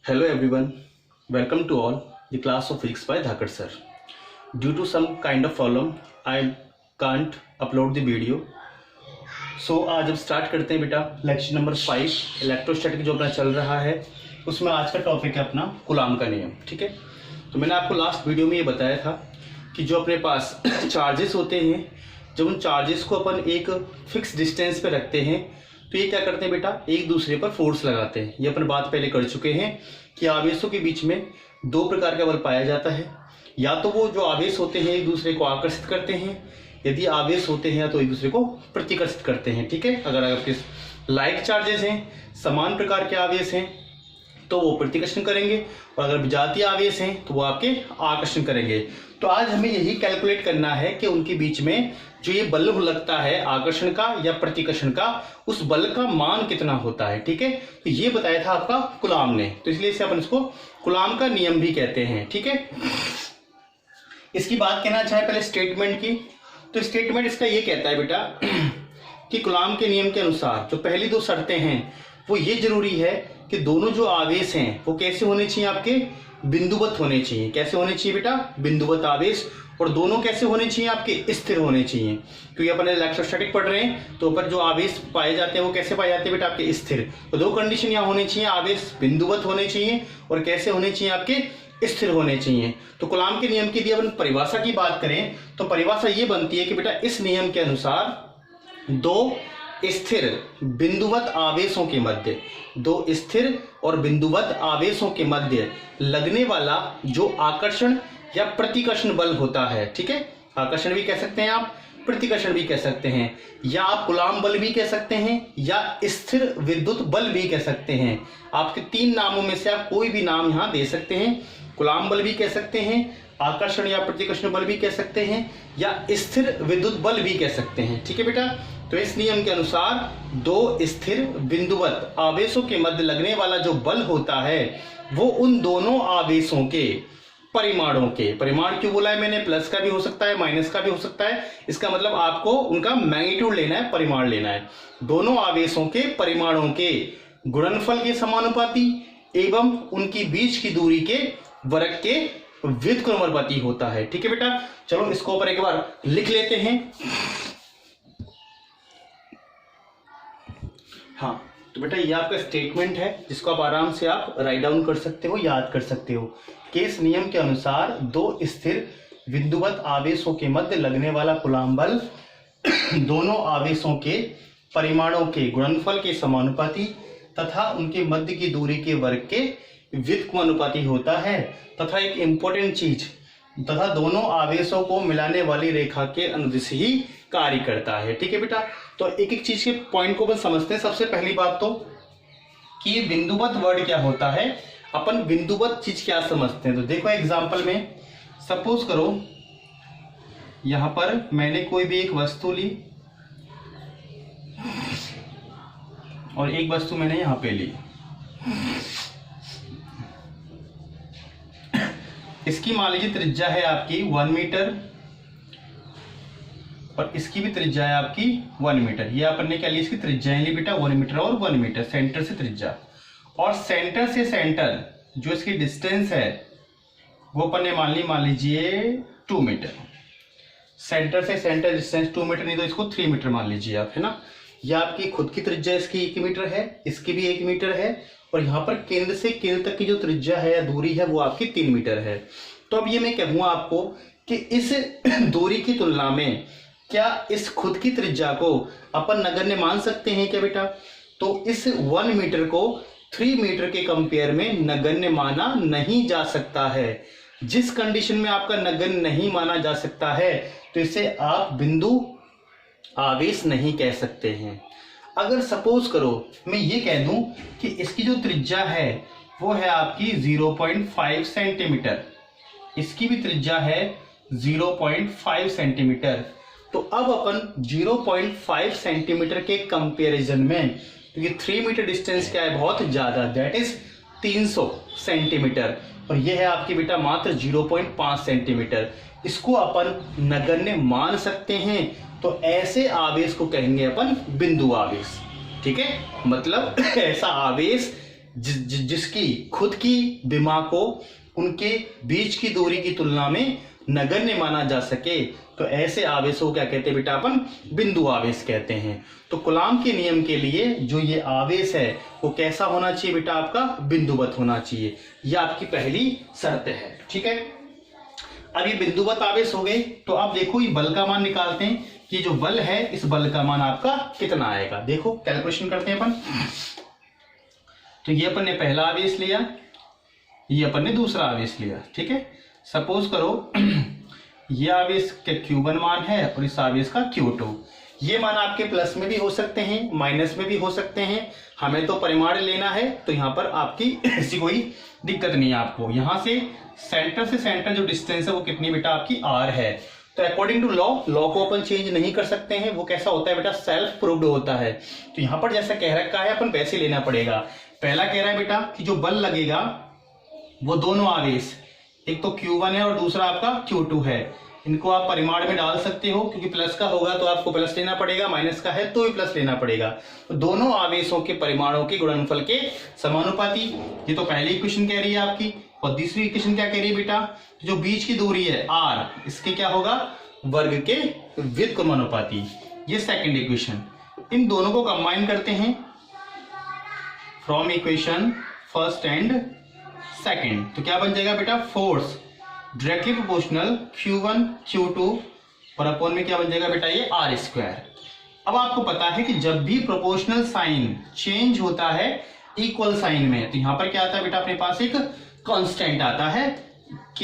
Hello everyone, welcome to all the class of physics by Dhakar sir. Due to some kind of problem, I can't upload the video. So आज अब start करते हैं बेटा lecture number 5 electrostatic जो अपना चल रहा है उसमें आज का टॉपिक है अपना कूलाम का नियम। ठीक है, तो मैंने आपको लास्ट वीडियो में ये बताया था कि जो अपने पास चार्जेस होते हैं, जब उन चार्जेस को अपन एक फिक्स डिस्टेंस पे रखते हैं तो ये क्या करते हैं बेटा, एक दूसरे पर फोर्स लगाते हैं। ये अपन बात पहले कर चुके हैं कि आवेशों के बीच में दो प्रकार का बल पाया जाता है। या तो वो जो आवेश होते हैं एक दूसरे को आकर्षित करते हैं, यदि आवेश होते हैं तो एक दूसरे को प्रतिकर्षित करते हैं। ठीक है, अगर आपके लाइक चार्जेस हैं, समान प्रकार के आवेश हैं तो वो प्रतिकर्षण करेंगे, और अगर विजातीय आवेश हैं तो वो आपके आकर्षण करेंगे। तो आज हमें यही कैलकुलेट करना है कि उनके बीच में जो ये बल लगता है आकर्षण का या प्रतिकर्षण का, उस बल का मान कितना होता है। ठीक है, तो ये बताया था आपका कूलाम ने, तो इसलिए इसे अपन इसको कूलाम का नियम भी कहते हैं। ठीक है, इसकी बात कहना चाहे पहले स्टेटमेंट की, तो स्टेटमेंट इसका ये कहता है बेटा कि कूलाम के नियम के अनुसार जो पहली दो शर्तें हैं वो ये जरूरी है कि दोनों जो आवेश हैं वो कैसे होने चाहिए, आपके बिंदुवत होने चाहिए। कैसे होने चाहिए बेटा, बिंदुवत आवेश, और दोनों कैसे होने चाहिए, आपके स्थिर होने चाहिए। क्योंकि अपन इलेक्ट्रोस्टैटिक पढ़ रहे हैं तो ऊपर जो आवेश पाए जाते हैं वो कैसे पाए जाते हैं बेटा, आपके स्थिर। तो दो कंडीशन यहाँ होनी चाहिए, आवेश बिंदुवत होने चाहिए और कैसे होने चाहिए, आपके स्थिर होने चाहिए। तो कूलाम के नियम की यदि अपन परिभाषा की बात करें तो परिभाषा ये बनती है कि बेटा इस नियम के अनुसार दो स्थिर बिंदुवत आवेशों के मध्य, दो स्थिर और बिंदुवत आवेशों के मध्य लगने वाला जो आकर्षण या प्रतिकर्षण बल होता है। ठीक है, आकर्षण भी कह सकते हैं आप, प्रतिकर्षण भी कह सकते हैं, या आप कूलाम बल भी कह सकते हैं, या स्थिर विद्युत बल भी कह सकते हैं। आपके तीन नामों में से आप कोई भी नाम यहां दे सकते हैं। कूलाम बल भी कह सकते हैं, आकर्षण या प्रतिकर्षण बल भी कह सकते हैं, या स्थिर विद्युत बल भी कह सकते हैं। ठीक है बेटा, तो इस नियम के अनुसार दो स्थिर बिंदुवत आवेशों के मध्य लगने वाला जो बल होता है वो उन दोनों आवेशों के परिमाणों के, परिमाण क्यों बोला है मैंने, प्लस का भी हो सकता है माइनस का भी हो सकता है, इसका मतलब आपको उनका मैग्नीट्यूड लेना है, परिमाण लेना है। दोनों आवेशों के परिमाणों के गुणनफल के समानुपाती एवं उनकी बीच की दूरी के वर्ग के व्युत्क्रमानुपाती होता है। ठीक है बेटा, चलो इसको ऊपर एक बार लिख लेते हैं। हाँ, तो बेटा ये आपका स्टेटमेंट है जिसको आप आराम से आप राइट डाउन कर सकते हो, याद कर सकते हो कि इस नियम के अनुसार दो स्थिर बिंदुवत आवेशों के मध्य लगने वाला कूलाम बल दोनों आवेशों के परिमाणों के गुणनफल के समानुपाती तथा उनके मध्य की दूरी के वर्ग के व्युत्क्रमानुपाती होता है, तथा एक इंपॉर्टेंट चीज, तथा दोनों आवेशों को मिलाने वाली रेखा के अनुदिश ही कार्य करता है। ठीक है बेटा, तो एक एक चीज के पॉइंट को अपन समझते हैं। सबसे पहली बात तो कि बिंदुवत वर्ड क्या होता है, अपन बिंदुवत चीज क्या समझते हैं। तो देखो एग्जांपल में सपोज करो यहां पर मैंने कोई भी एक वस्तु ली और एक वस्तु मैंने यहां पे ली, इसकी मान लीजिए त्रिज्या है आपकी 1 मीटर और इसकी भी त्रिज्या है आपकी 1 मीटर। ये अपन ने क्या लिया, इसकी त्रिज्या ली बेटा 1 मीटर और 1 मीटर सेंटर से त्रिज्या, और सेंटर से सेंटर जो इसकी डिस्टेंस है वो अपन ने मान लीजिए 2 मीटर। सेंटर से सेंटर डिस्टेंस 2 मीटर, नहीं तो इसको 3 मीटर मान लीजिए आप, है ना। ये आपकी खुद की त्रिज्या इसकी 1 मीटर है, इसकी भी 1 मीटर है, और यहाँ पर केंद्र से केंद्र तक की जो त्रिज्या है या दूरी है वो आपकी 3 मीटर है। तो अब ये मैं कहूँगा आपको कि इस दूरी की तुलना में क्या इस खुद की त्रिज्या को अपन नगण्य मान सकते हैं क्या बेटा। तो इस 1 मीटर को 3 मीटर के कंपेयर में नगण्य माना नहीं जा सकता है। जिस कंडीशन में आपका नगण्य नहीं माना जा सकता है तो इसे आप बिंदु आवेश नहीं कह सकते हैं। अगर सपोज करो मैं ये कह दूं कि इसकी जो त्रिज्या है वो है आपकी 0.5 सेंटीमीटर, इसकी भी त्रिज्या है 0.5 सेंटीमीटर, तो अब अपन 0.5 सेंटीमीटर के कंपैरिजन में, क्योंकि 3 मीटर डिस्टेंस क्या है, बहुत ज्यादा, दैट इज 300 सेंटीमीटर, और ये है आपकी बेटा मात्र 0.5 सेंटीमीटर, इसको अपन नगण्य मान सकते हैं। तो ऐसे आवेश को कहेंगे अपन बिंदु आवेश। ठीक है, मतलब ऐसा आवेश जिसकी खुद की विमा को उनके बीच की दूरी की तुलना में नगण्य माना जा सके, तो ऐसे आवेशों को क्या कहते हैं बेटा, अपन बिंदु आवेश कहते हैं। तो कूलॉम के नियम के लिए जो ये आवेश है वो कैसा होना चाहिए बेटा, आपका बिंदुवत होना चाहिए। ये आपकी पहली शर्त है, ठीक है। अब ये बिंदुवत आवेश हो गए, तो आप देखो ये बल का मान निकालते हैं कि जो बल है इस बल का मान आपका कितना आएगा। देखो कैलकुलेशन करते हैं अपन। तो ये अपन ने पहला आवेश लिया, ये अपन ने दूसरा आवेश लिया, ठीक है। सपोज करो ये आवेश का Q1 मान है और इस आवेश का Q2। ये मान आपके प्लस में भी हो सकते हैं, माइनस में भी हो सकते हैं। हमें तो परिमाण लेना है, तो यहाँ पर आपकी ऐसी कोई दिक्कत नहीं है आपको। यहाँ से सेंटर जो डिस्टेंस है वो कितनी बेटा, आपकी R है। तो अकॉर्डिंग टू लॉ को अपन चेंज नहीं कर सकते हैं। वो कैसा होता है बेटा, सेल्फ प्रूव्ड होता है। तो यहाँ पर जैसा कह रखा है अपन वैसे लेना पड़ेगा। पहला कह रहा है बेटा कि जो बल लगेगा वो दोनों आवेश, एक तो Q1 है और दूसरा आपका Q2 है, इनको आप परिमाण में डाल सकते हो, क्योंकि प्लस का होगा तो आपको प्लस लेना पड़ेगा, माइनस का है तो भी प्लस लेना पड़ेगा। तो दोनों आवेशों के परिमाणों के गुणनफल के समानुपाती। ये तो पहली इक्वेशन कह रही है आपकी। और दूसरी इक्वेशन क्या कह रही है बेटा, जो बीच की दूरी है R, इसके क्या होगा, वर्ग के व्युत्क्रमानुपाती। ये सेकंड इक्वेशन। इन दोनों को कंबाइन करते हैं from equation first and second. तो क्या बन जाएगा बेटा, force directly proportional Q1 Q2 और अपॉन में क्या बन जाएगा बेटा, ये R²। अब आपको पता है कि जब भी प्रोपोर्शनल साइन चेंज होता है इक्वल साइन में, तो यहां पर क्या आता है बेटा, अपने पास एक कांस्टेंट आता है K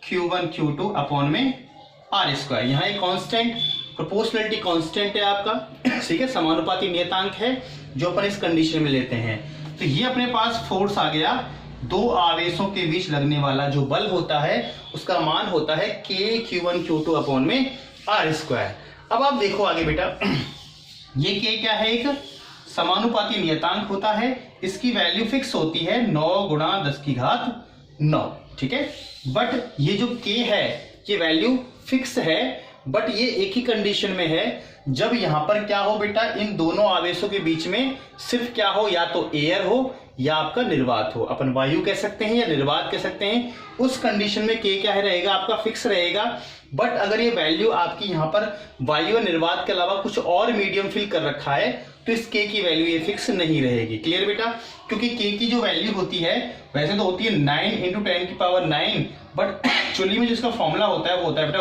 Q1 Q2 अपॉन में R²। यहाँ एक कांस्टेंट प्रोपोर्शनलिटी कांस्टेंट है आपका, ठीक है, समानुपाती नियतांक है जो अपन इस कंडीशन में लेते हैं। तो ये अपने पास फोर्स आ गया, दो आवेशों के बीच लगने वाला जो बल होता है उसका मान होता है K Q1 Q2 अपॉन में R²। अब आप देखो आगे बेटा, ये K क्या है, एक समानुपाती नियतांक होता है। इसकी वैल्यू फिक्स होती है 9 × 10⁹, ठीक है। बट ये जो K है ये वैल्यू फिक्स है, बट ये एक ही कंडीशन में है, जब यहां पर क्या हो बेटा, इन दोनों आवेशों के बीच में सिर्फ क्या हो, या तो एयर हो या आपका निर्वात हो। अपन वायु कह सकते हैं या निर्वात कह सकते हैं। उस कंडीशन में K क्या है रहेगा, आपका फिक्स रहेगा। बट अगर ये वैल्यू आपकी यहाँ पर वायु और निर्वात के अलावा कुछ और मीडियम फिल कर रखा है, तो इस K की वैल्यू ये फिक्स नहीं रहेगी। क्लियर बेटा, क्योंकि K की जो वैल्यू होती है वैसे तो होती है 9 × 10⁹, बट एक्चुअली में जिसका फॉर्मूला होता है वो होता है बेटा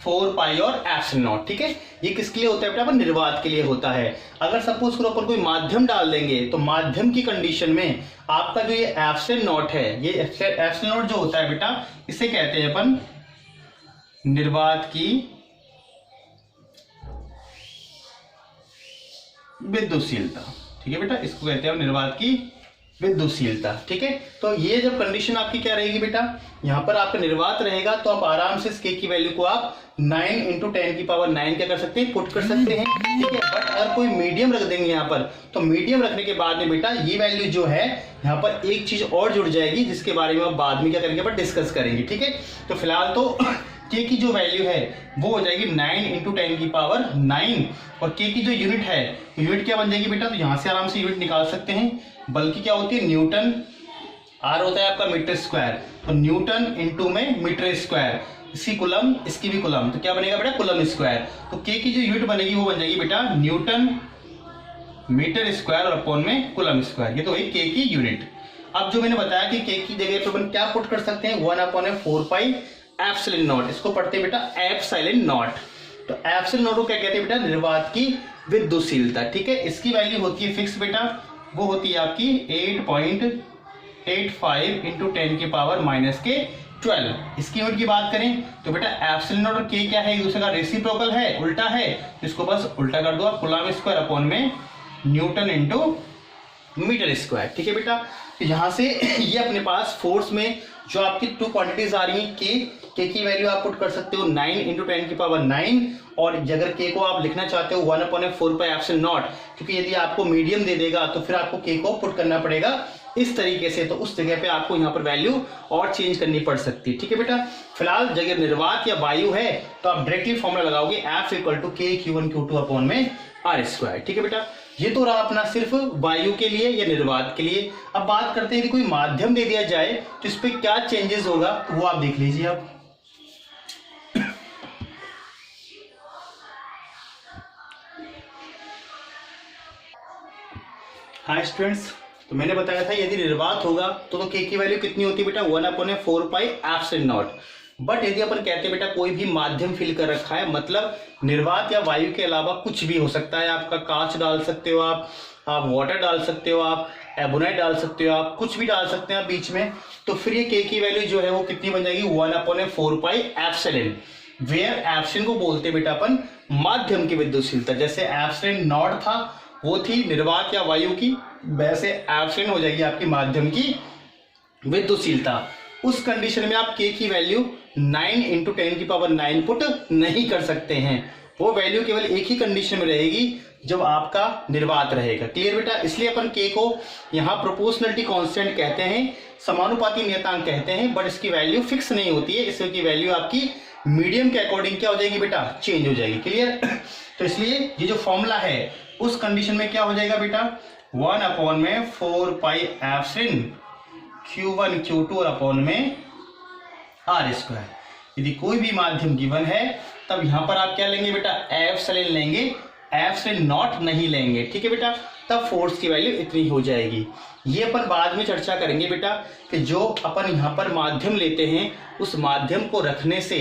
1/4π और ε0, ठीक है। ये किसके लिए होता है बेटा, अपन निर्वात के लिए होता है। अगर सपोज करो अपन कोई माध्यम डाल देंगे, तो माध्यम की कंडीशन में आपका जो ये ε0 है, ये ε0 जो होता है बेटा, इसे कहते हैं अपन निर्वात की विद्युतशीलता, ठीक है बेटा, इसको कहते हैं निर्वात की विद्युतशीलता, ठीक है। तो ये जब कंडीशन आपकी क्या रहेगी बेटा, यहां पर आपका निर्वात रहेगा, तो आप आराम से इस K की वैल्यू को आप 9 × 10⁹ क्या कर सकते हैं, पुट कर सकते हैं, ठीक है। बट अगर कोई मीडियम रख देंगे यहाँ पर, तो मीडियम रखने के बाद में बेटा ये वैल्यू जो है यहाँ पर एक चीज और जुड़ जाएगी, जिसके बारे में आप बाद में क्या करेंगे, पर डिस्कस करेंगे, ठीक है। तो फिलहाल तो K की जो वैल्यू है वो हो जाएगी 9 × 10⁹, और K की जो यूनिट है, यूनिट क्या बन जाएगी बेटा, तो यहां से आराम से यूनिट निकाल सकते हैं। बल्कि क्या होती है, न्यूटन, R होता है आपका मीटर स्क्वायर, तो न्यूटन इंटू में मीटर स्क्वायर, इसकी कुलम इसकी भी कुलम, तो क्या बनेगा बेटा, कुलम स्क्वायर। तो K की जो यूनिट बनेगी वो बन जाएगी बेटा न्यूटन मीटर स्क्वायर और अपॉन में कुलम स्क्वायर। ये तो वही K की यूनिट। अब जो मैंने बताया कि K की जगह पे अपन क्या पुट कर सकते हैं, 1/4πε0, इसको पढ़ते हैं बेटा ε0। तो ε0 को क्या कहते हैं बेटा, निर्वात की विद्युतशीलता, ठीक है। इसकी वैल्यू होती है फिक्स बेटा, वो होती है आपकी 8.85 × 10⁻⁻12। इसकी यूनिट की बात करें तो बेटा ε0 और K क्या है, एक दूसरे का रेसिप्रोकल है, उल्टा है, इसको बस उल्टा कर दो आप, कूलम स्क्वायर अपॉन में न्यूटन इंटू मीटर स्क्वायर, ठीक है बेटा। तो यहां से ये अपने पास फोर्स में जो आपकी टू क्वांटिटीज आ रही हैं, K की वैल्यू आप पुट कर सकते हो 9 × 10⁹, और अगर K को आप लिखना चाहते हो 1/4πε0, क्योंकि यदि आपको मीडियम दे देगा तो फिर आपको K को पुट करना पड़ेगा इस तरीके से, तो उस जगह पे आपको यहाँ पर वैल्यू और चेंज करनी पड़ सकती है, ठीक है बेटा। फिलहाल जगह निर्वात या वायु है तो आप डायरेक्टली फॉर्मूला लगाओगे F = K Q1 Q2 upon में R², ठीक है बेटा। ये तो रहा अपना सिर्फ वायु के लिए या निर्वात के लिए। अब बात करते हैं यदि कोई माध्यम दे दिया जाए तो इस पे क्या चेंजेस होगा, तो वो आप देख लीजिए। आप हाँ स्टूडेंट्स, तो मैंने बताया था यदि निर्वात होगा तो के की वैल्यू कितनी होती है बेटा, 1/4πε0। बट यदि अपन कहते हैं बेटा कोई भी माध्यम फिल कर रखा है, मतलब निर्वात या वायु के अलावा कुछ भी हो सकता है, आपका कांच डाल सकते हो, आप वाटर डाल सकते हो, आप एबोनाइट डाल सकते हो, आप कुछ भी डाल सकते हैं आप बीच में, तो फिर ये के की वैल्यू जो है वो कितनी बन जाएगी, 1/4πε। वेयर एप्सिलॉन को बोलते हैं बेटा अपन माध्यम की विद्युतशीलता। जैसे एप्सिलॉन नॉट था वो थी निर्वात या वायु की, वैसे एप्सिलॉन हो जाएगी आपकी माध्यम की विद्युतशीलता। उस कंडीशन में आप के की वैल्यू 9 × 10⁹ पुट नहीं कर सकते हैं। वो वैल्यू केवल एक ही कंडीशन में रहेगी जब आपका निर्वात रहेगा। क्लियर बेटा? इसलिए अपन के को यहाँ प्रोपोर्शनलिटी कांस्टेंट कहते हैं, समानुपाती नियतांक कहते हैं, बट इसकी वैल्यू फिक्स नहीं होती है। इसकी वैल्यू आपकी मीडियम के अकॉर्डिंग क्या हो जाएगी बेटा, चेंज हो जाएगी। क्लियर? तो इसलिए ये जो फॉर्मूला है उस कंडीशन में क्या हो जाएगा बेटा, 1/4πε Q1 Q2 और अपॉन में R²। यदि कोई भी माध्यम गिवन है तब यहां पर आप क्या लेंगे बेटा, एप्सिलॉन लेंगे, एप्सिलॉन नॉट नहीं लेंगे। ठीक है बेटा? तब फोर्स की वैल्यू इतनी हो जाएगी। ये अपन बाद में चर्चा करेंगे बेटा कि जो अपन यहां पर माध्यम लेते हैं उस माध्यम को रखने से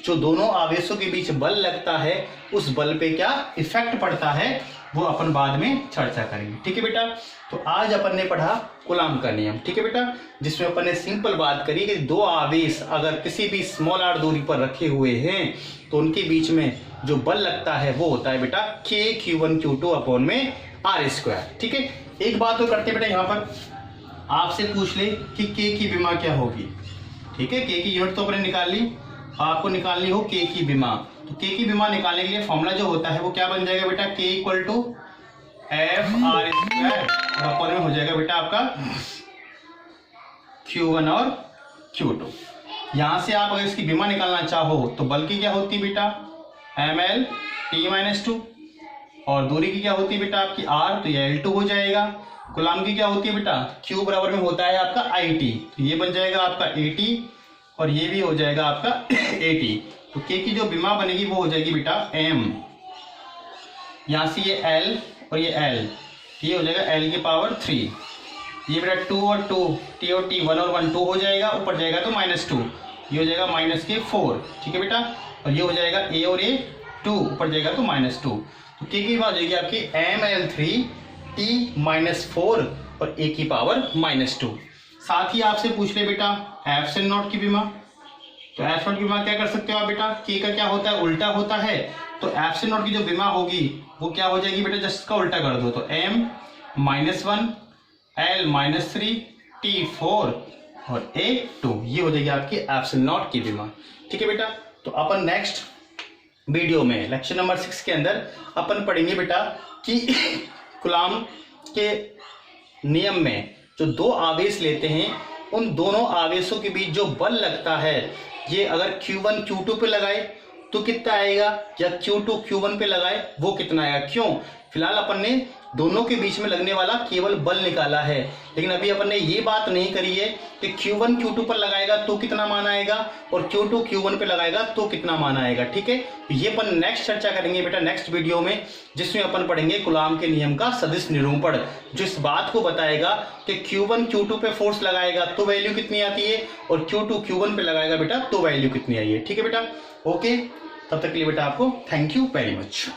जो दोनों आवेशों के बीच बल लगता है उस बल पे क्या इफेक्ट पड़ता है, वो अपन बाद में चर्चा करेंगे। ठीक है बेटा? तो आज अपन ने पढ़ा कूलाम का नियम। ठीक है बेटा? जिसमें अपन ने सिंपल बात करी कि दो आवेश अगर किसी भी स्मॉल r दूरी पर रखे हुए हैं तो उनके बीच में जो बल लगता है वो होता है बेटा k Q1 Q2 अपॉन में R²। ठीक है? एक बात तो करते बेटा, यहाँ पर आपसे पूछ ले कि k की विमा क्या होगी। ठीक है? k की यूनिट तो अपने निकाल ली, आपको निकालनी हो k की विमा। तो k की विमा निकालने के लिए फॉर्मूला जो होता है वो क्या बन जाएगा बेटा, k = F/r² अपॉन में हो जाएगा बेटा आपका Q1 और Q2। यहां से आप अगर इसकी विमा निकालना चाहो तो बल की क्या होती है बेटा, mL/t-2, और दूरी की क्या होती है बेटा आपकी r, तो ये L2 हो जाएगा। कूलाम की क्या होती है बेटा, Q बराबर में होता है आपका IT, तो ये बन जाएगा आपका AT और ये भी हो जाएगा आपका AT। तो k की जो विमा बनेगी वो हो जाएगी बेटा m, यहां से ये L और ये L, ये हो जाएगा L⁻3। ये बेटा 2 और 2 T और T 1 और 1 2 हो जाएगा, ऊपर जाएगा तो -2, ये हो जाएगा -4। ठीक है बेटा? और ये हो जाएगा A और A 2, ऊपर जाएगा तो -2। तो k की विमा हो जाएगी आपकी mL3 T-4 और A⁻²। साथ ही आपसे पूछ ले बेटा एप्सिलॉन नॉट की विमा। तो एप्सिलॉन की विमा क्या कर सकते हो आप बेटा, k का क्या होता है, उल्टा होता है, तो एप्सिलॉन नॉट की जो विमा होगी वो क्या हो जाएगी बेटा, जस्ट का उल्टा कर दो, तो m-1 L-3 T4 और A2, ये हो जाएगी आपकी एप्सिलॉन नॉट की विमा। ठीक है बेटा? तो अपन नेक्स्ट वीडियो में लेक्चर नंबर 6 के अंदर अपन पढ़ेंगे बेटा कि कूलाम के नियम में जो दो आवेश लेते हैं उन दोनों आवेशों के बीच जो बल लगता है, ये अगर Q1 Q2 पे लगाए तो कितना आएगा, या Q2 Q1 पे लगाए वो कितना आएगा। क्यों? फिलहाल अपन ने दोनों के बीच में लगने वाला केवल बल निकाला है, लेकिन अभी अपन ने ये बात नहीं करी है कि Q1 Q2 पर लगाएगा तो कितना मान आएगा और Q2 Q1 पे लगाएगा तो कितना मान आएगा। ठीक है? ये अपन नेक्स्ट चर्चा करेंगे बेटा नेक्स्ट वीडियो में, जिसमें अपन पढ़ेंगे कूलाम के नियम का सदिश निरूपण, जो इस बात को बताएगा कि Q1 Q2 पे फोर्स लगाएगा तो वैल्यू कितनी आती है और Q2 Q1 पे लगाएगा बेटा तो वैल्यू कितनी आई है। ठीक है बेटा? ओके, तब तक के लिए बेटा आपको थैंक यू वेरी मच।